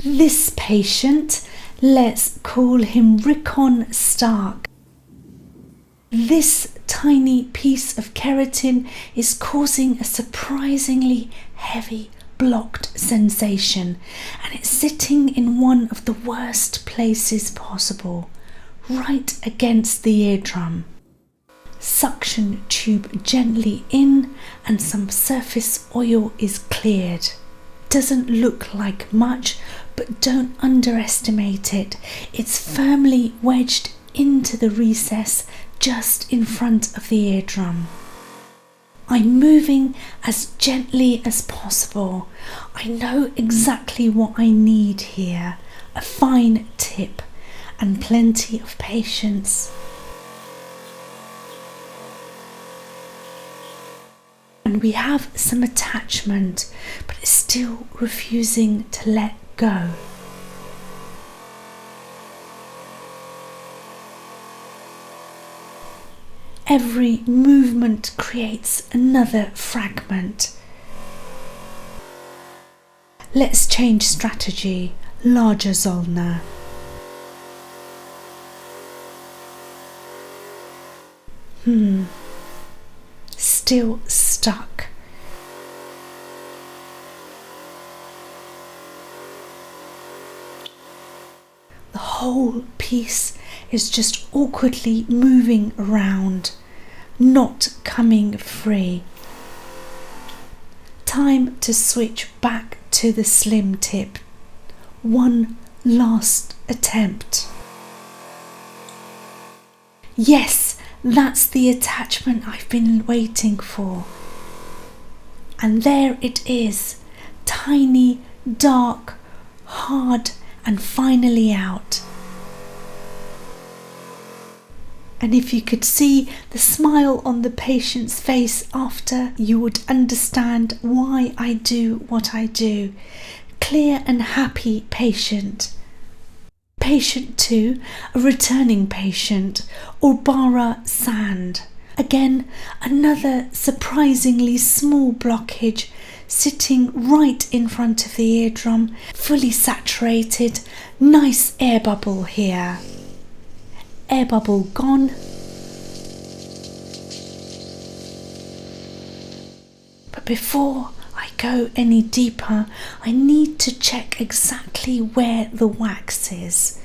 This patient, let's call him Rickon Stark. This tiny piece of keratin is causing a surprisingly heavy blocked sensation, and it's sitting in one of the worst places possible, right against the eardrum. Suction tube gently in and some surface oil is cleared. Doesn't look like much, but don't underestimate it. It's firmly wedged into the recess just in front of the eardrum. I'm moving as gently as possible. I know exactly what I need here. A fine tip and plenty of patience. And we have some attachment, but it's still refusing to let go. Every movement creates another fragment. Let's change strategy. Larger Zollner. Still stuck. The whole piece is just awkwardly moving around, not coming free. Time to switch back to the slim tip. One last attempt. Yes, that's the attachment I've been waiting for. And there it is, tiny, dark, hard, and finally out. And if you could see the smile on the patient's face after, you would understand why I do what I do. Clear and happy patient. Patient 2, a returning patient, Urbara Sand. Again, another surprisingly small blockage sitting right in front of the eardrum, fully saturated, nice air bubble here. Air bubble gone. But before I go any deeper, I need to check exactly where the wax is.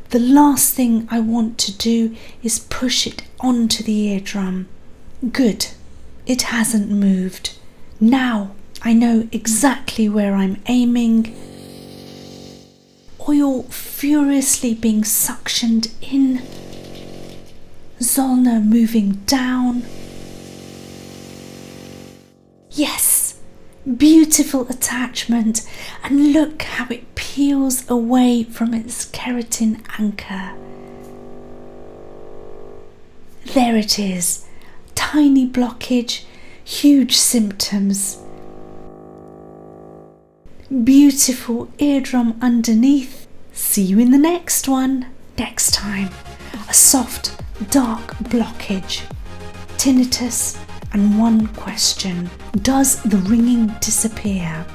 The last thing I want to do is push it onto the eardrum. Good, it hasn't moved. Now I know exactly where I'm aiming. Oil furiously being suctioned in. Zollner moving down. Yes, beautiful attachment, and look how it peels away from its keratin anchor. There it is, tiny blockage, huge symptoms. Beautiful eardrum underneath. See you in the next one. Next time, a soft, dark blockage, tinnitus, and one question: does the ringing disappear?